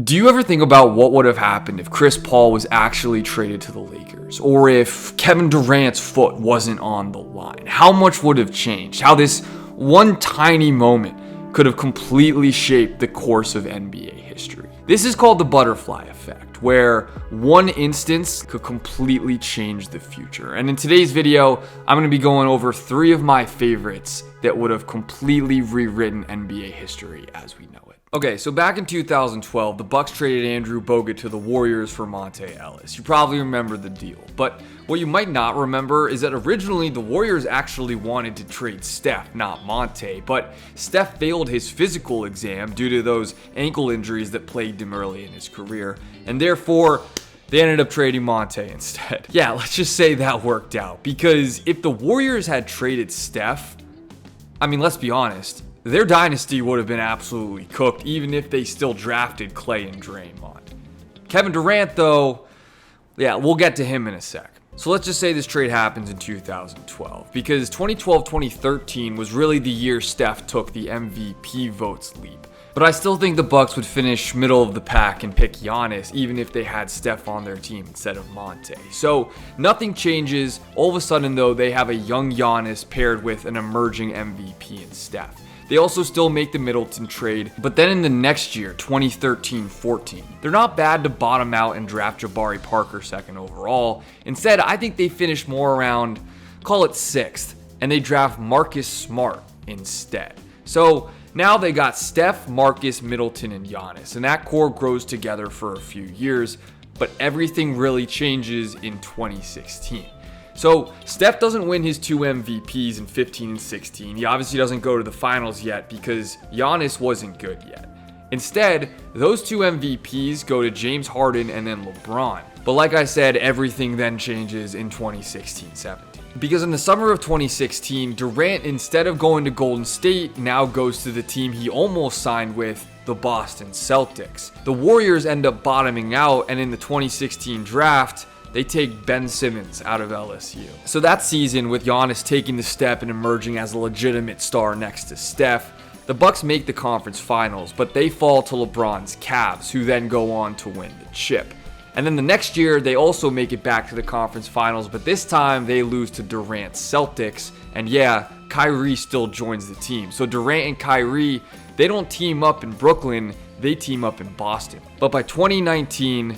Do you ever think about what would have happened if Chris Paul was actually traded to the Lakers? Or if Kevin Durant's foot wasn't on the line? How much would have changed? How this one tiny moment could have completely shaped the course of NBA history? This is called the butterfly effect, where one instance could completely change the future. And in today's video, I'm going to be going over 3 of my favorites that would have completely rewritten NBA history as we know it. Okay, so back in 2012, the Bucks traded Andrew Bogut to the Warriors for Monte Ellis. You probably remember the deal, but what you might not remember is that originally the Warriors actually wanted to trade Steph, not Monte, but Steph failed his physical exam due to those ankle injuries that plagued him early in his career, and therefore they ended up trading Monte instead. Yeah, let's just say that worked out, because if the Warriors had traded Steph, I mean, let's be honest, their dynasty would have been absolutely cooked, even if they still drafted Clay and Draymond. Kevin Durant, though, yeah, we'll get to him in a sec. So let's just say this trade happens in 2012, because 2012-2013 was really the year Steph took the MVP votes leap. But I still think the Bucks would finish middle of the pack and pick Giannis, even if they had Steph on their team instead of Monte. So nothing changes. All of a sudden, though, they have a young Giannis paired with an emerging MVP in Steph. They also still make the Middleton trade, but then in the next year, 2013-14, they're not bad to bottom out and draft Jabari Parker second overall. Instead, I think they finish more around, call it 6th, and they draft Marcus Smart instead. So now they got Steph, Marcus, Middleton, and Giannis, and that core grows together for a few years, but everything really changes in 2016. So Steph doesn't win his 2 MVPs in 15 and 16. He obviously doesn't go to the finals yet because Giannis wasn't good yet. Instead, those 2 MVPs go to James Harden and then LeBron. But like I said, everything then changes in 2016-17. Because in the summer of 2016, Durant, instead of going to Golden State, now goes to the team he almost signed with, the Boston Celtics. The Warriors end up bottoming out, and in the 2016 draft, they take Ben Simmons out of LSU. So that season, with Giannis taking the step and emerging as a legitimate star next to Steph, the Bucks make the conference finals, but they fall to LeBron's Cavs, who then go on to win the chip. And then the next year, they also make it back to the conference finals, but this time they lose to Durant's Celtics. And yeah, Kyrie still joins the team. So Durant and Kyrie, they don't team up in Brooklyn, they team up in Boston. But by 2019,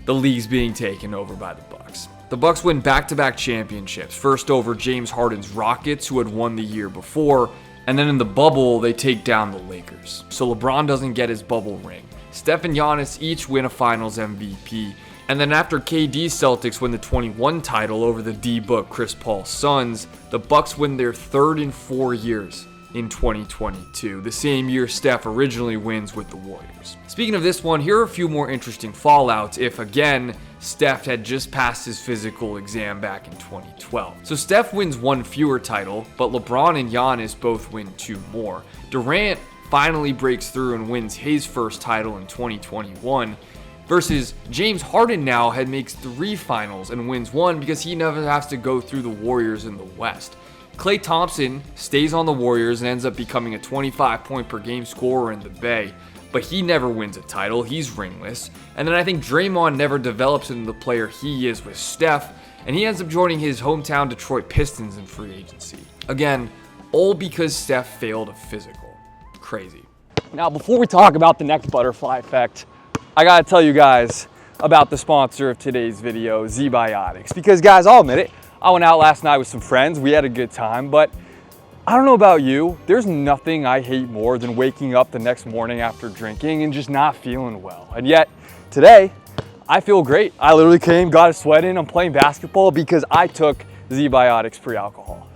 the league's being taken over by the Bucks. The Bucks win back-to-back championships, first over James Harden's Rockets, who had won the year before, and then in the bubble, they take down the Lakers. So LeBron doesn't get his bubble ring. Steph and Giannis each win a finals MVP, and then after KD's Celtics win the 21 title over the D-Book Chris Paul Suns, the Bucks win their 3rd in 4 years in 2022, the same year Steph originally wins with the Warriors. Speaking of this one, here are a few more interesting fallouts if, again, Steph had just passed his physical exam back in 2012. So Steph wins 1 fewer title, but LeBron and Giannis both win 2 more. Durant finally breaks through and wins his first title in 2021, versus James Harden now makes 3 finals and wins 1 because he never has to go through the Warriors in the West. Klay Thompson stays on the Warriors and ends up becoming a 25-point-per-game scorer in the Bay, but he never wins a title. He's ringless. And then I think Draymond never develops into the player he is with Steph, and he ends up joining his hometown Detroit Pistons in free agency. Again, all because Steph failed a physical. Crazy. Now, before we talk about the next butterfly effect, I gotta tell you guys about the sponsor of today's video, ZBiotics. Because guys, I'll admit it, I went out last night with some friends, we had a good time, but I don't know about you, there's nothing I hate more than waking up the next morning after drinking and just not feeling well. And yet, today, I feel great. I literally came, got a sweat in, I'm playing basketball because I took ZBiotics pre-alcohol.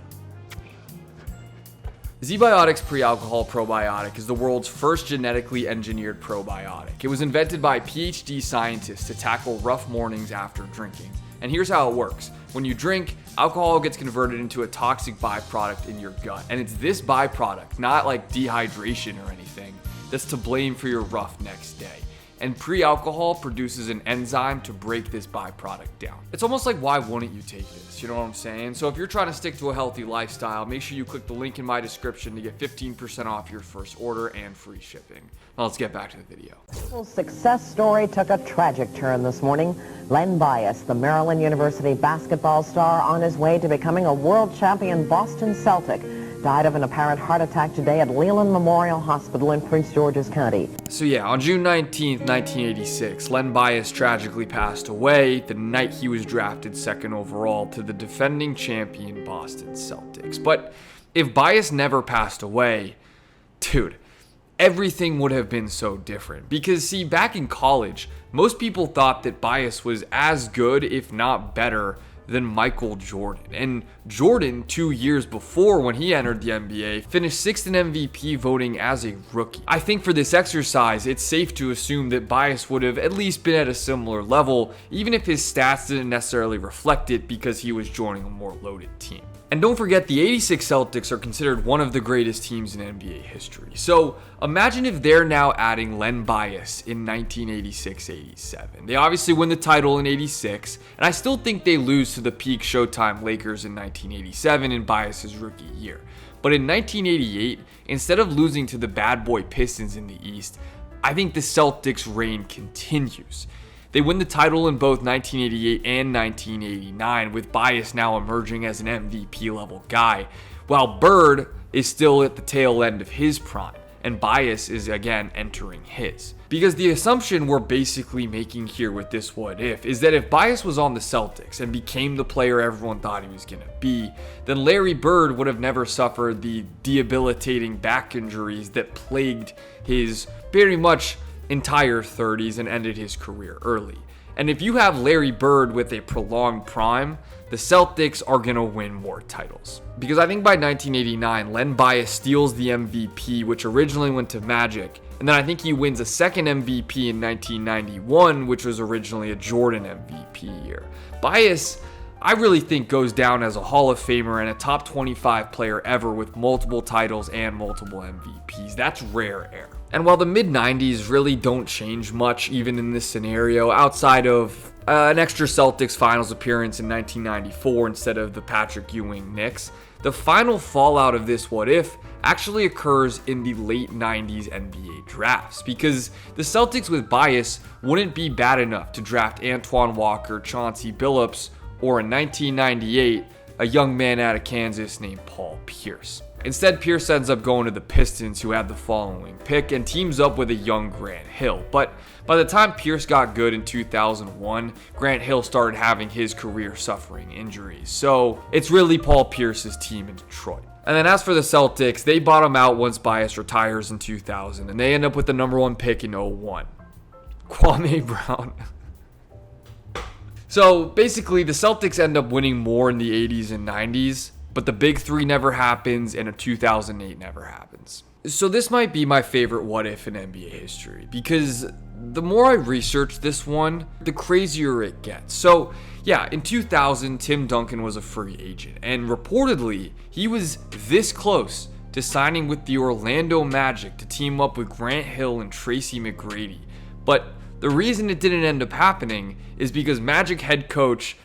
ZBiotics Pre-Alcohol Probiotic is the world's first genetically engineered probiotic. It was invented by PhD scientists to tackle rough mornings after drinking. And here's how it works. When you drink, alcohol gets converted into a toxic byproduct in your gut. And it's this byproduct, not like dehydration or anything, that's to blame for your rough next day. and pre-alcohol produces an enzyme to break this byproduct down. It's almost like, why wouldn't you take this? You know what I'm saying? So if you're trying to stick to a healthy lifestyle, make sure you click the link in my description to get 15% off your first order and free shipping. Now let's get back to the video. Success story took a tragic turn this morning. Len Bias, the Maryland University basketball star on his way to becoming a world champion Boston Celtic, died of an apparent heart attack today at Leland Memorial Hospital in Prince George's County. So yeah, on June 19th, 1986, Len Bias tragically passed away the night he was drafted second overall to the defending champion Boston Celtics. But if Bias never passed away, dude, everything would have been so different. Because see, back in college, most people thought that Bias was as good, if not better, than Michael Jordan. And Jordan, 2 years before when he entered the NBA, finished 6th in MVP voting as a rookie. I think for this exercise, it's safe to assume that Bias would have at least been at a similar level, even if his stats didn't necessarily reflect it because he was joining a more loaded team. And don't forget, the 86 Celtics are considered one of the greatest teams in NBA history. So imagine if they're now adding Len Bias in 1986-87. They obviously win the title in 86, and I still think they lose to the peak Showtime Lakers in 1987 in Bias's rookie year. But in 1988, instead of losing to the bad boy Pistons in the East, I think the Celtics' reign continues. They win the title in both 1988 and 1989, with Bias now emerging as an MVP level guy, while Bird is still at the tail end of his prime, and Bias is again entering his. Because the assumption we're basically making here with this what if is that if Bias was on the Celtics and became the player everyone thought he was going to be, then Larry Bird would have never suffered the debilitating back injuries that plagued his very much entire 30s and ended his career early. And if you have Larry Bird with a prolonged prime, the Celtics are going to win more titles. Because I think by 1989, Len Bias steals the MVP, which originally went to Magic, and then I think he wins a second MVP in 1991, which was originally a Jordan MVP year. Bias, I really think, goes down as a Hall of Famer and a top 25 player ever with multiple titles and multiple MVPs. That's rare air. And while the mid-90s really don't change much even in this scenario, outside of an extra Celtics finals appearance in 1994 instead of the Patrick Ewing Knicks, the final fallout of this what if actually occurs in the late 90s NBA drafts, because the Celtics with Bias wouldn't be bad enough to draft Antoine Walker, Chauncey Billups, or in 1998, a young man out of Kansas named Paul Pierce. Instead, Pierce ends up going to the Pistons, who had the following pick, and teams up with a young Grant Hill. But by the time Pierce got good in 2001, Grant Hill started having his career suffering injuries. So it's really Paul Pierce's team in Detroit. And then as for the Celtics, they bottom out once Bias retires in 2000, and they end up with the number 1 pick in 01, Kwame Brown. So basically, the Celtics end up winning more in the 80s and 90s, but the big 3 never happens, and a 2008 never happens. So this might be my favorite what if in NBA history, because the more I research this one, the crazier it gets. So yeah, in 2000, Tim Duncan was a free agent, and reportedly, he was this close to signing with the Orlando Magic to team up with Grant Hill and Tracy McGrady. But the reason it didn't end up happening is because Magic head coach,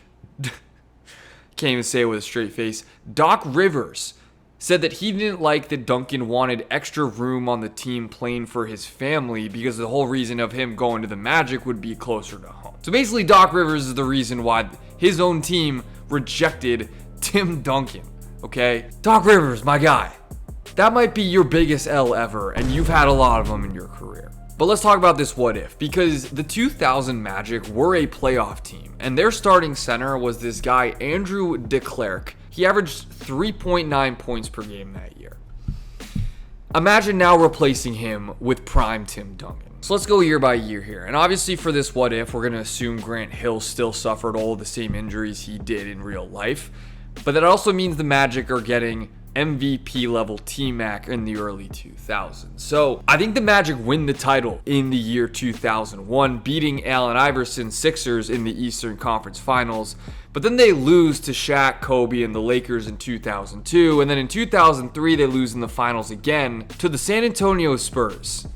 can't even say it with a straight face, Doc Rivers, said that he didn't like that Duncan wanted extra room on the team playing for his family, because the whole reason of him going to the Magic would be closer to home. So basically, Doc Rivers is the reason why his own team rejected Tim Duncan, okay? Doc Rivers, my guy, that might be your biggest L ever, and you've had a lot of them in your career. But let's talk about this what if, because the 2000 Magic were a playoff team, and their starting center was this guy, Andrew DeClercq. He averaged 3.9 points per game that year. Imagine now replacing him with prime Tim Duncan. So let's go year by year here. And obviously for this what if, we're going to assume Grant Hill still suffered all of the same injuries he did in real life. But that also means the Magic are getting MVP level T-Mac in the early 2000s. So I think the Magic win the title in the year 2001, beating Allen Iverson's Sixers in the Eastern Conference Finals. But then they lose to Shaq, Kobe, and the Lakers in 2002. And then in 2003, they lose in the finals again to the San Antonio Spurs.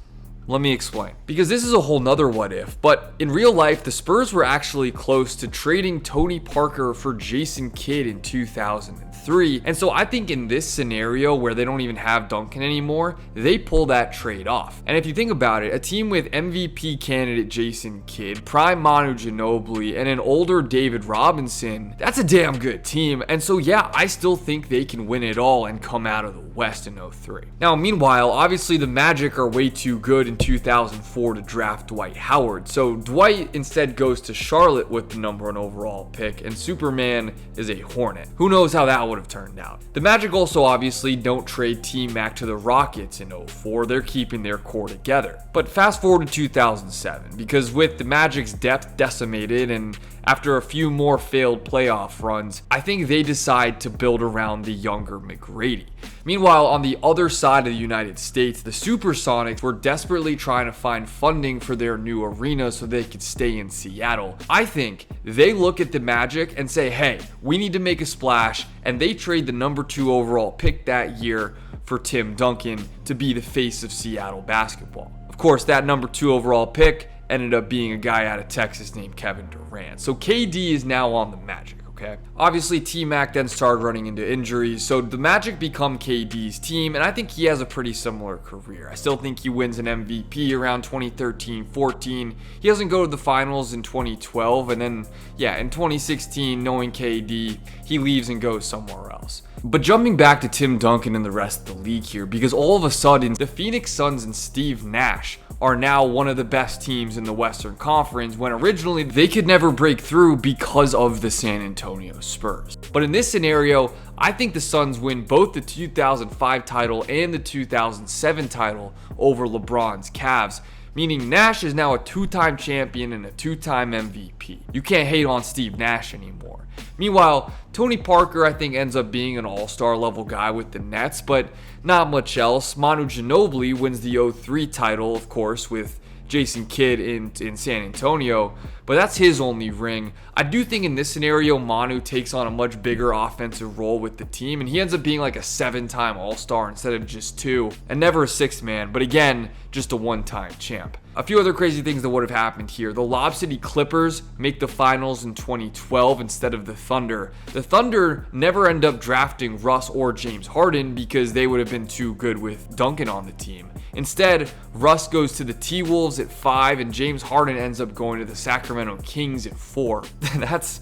Let me explain. Because this is a whole nother what if, but in real life, the Spurs were actually close to trading Tony Parker for Jason Kidd in 2003. And so I think in this scenario where they don't even have Duncan anymore, they pull that trade off. And if you think about it, a team with MVP candidate Jason Kidd, prime Manu Ginobili, and an older David Robinson, that's a damn good team. And so yeah, I still think they can win it all and come out of the West in 03. Now, meanwhile, obviously the Magic are way too good in 2004 to draft Dwight Howard. So Dwight instead goes to Charlotte with the number 1 overall pick, and Superman is a Hornet. Who knows how that would have turned out. The Magic also obviously don't trade T-Mac to the Rockets in 04. They're keeping their core together. But fast forward to 2007, because with the Magic's depth decimated and after a few more failed playoff runs, I think they decide to build around the younger McGrady. Meanwhile, on the other side of the United States, the Supersonics were desperately trying to find funding for their new arena so they could stay in Seattle. I think they look at the Magic and say, hey, we need to make a splash, and they trade the number 2 overall pick that year for Tim Duncan to be the face of Seattle basketball. Of course, that number 2 overall pick ended up being a guy out of Texas named Kevin Durant. So KD is now on the Magic, okay? Obviously, T-Mac then started running into injuries, so the Magic become KD's team, and I think he has a pretty similar career. I still think he wins an MVP around 2013-14. He doesn't go to the finals in 2012, and then, yeah, in 2016, knowing KD, he leaves and goes somewhere else. But jumping back to Tim Duncan and the rest of the league here, because all of a sudden, the Phoenix Suns and Steve Nash are now one of the best teams in the Western Conference, when originally they could never break through because of the San Antonio Spurs. But in this scenario, I think the Suns win both the 2005 title and the 2007 title over LeBron's Cavs, meaning Nash is now a 2-time champion and a 2-time MVP. You can't hate on Steve Nash anymore. Meanwhile, Tony Parker, I think, ends up being an all-star level guy with the Nets, but not much else. Manu Ginobili wins the 03 title, of course, with Jason Kidd in San Antonio, but that's his only ring. I do think in this scenario, Manu takes on a much bigger offensive role with the team, and he ends up being like a 7-time All-Star instead of just 2, and never a 6th man, but again, just a 1-time champ. A few other crazy things that would have happened here. The Lob City Clippers make the finals in 2012 instead of the Thunder. The Thunder never end up drafting Russ or James Harden because they would have been too good with Duncan on the team. Instead, Russ goes to the T-Wolves at 5, and James Harden ends up going to the Sacramento Kings at 4. That's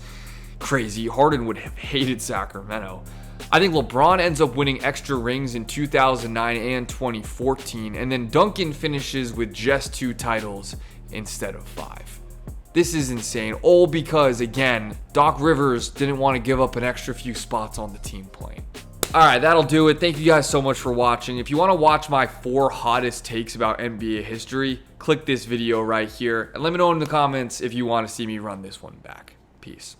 crazy. Harden would have hated Sacramento. I think LeBron ends up winning extra rings in 2009 and 2014, and then Duncan finishes with just 2 titles instead of 5. This is insane, all because, again, Doc Rivers didn't want to give up an extra few spots on the team plane. Alright, that'll do it. Thank you guys so much for watching. If you want to watch my 4 hottest takes about NBA history, click this video right here, and let me know in the comments if you want to see me run this one back. Peace.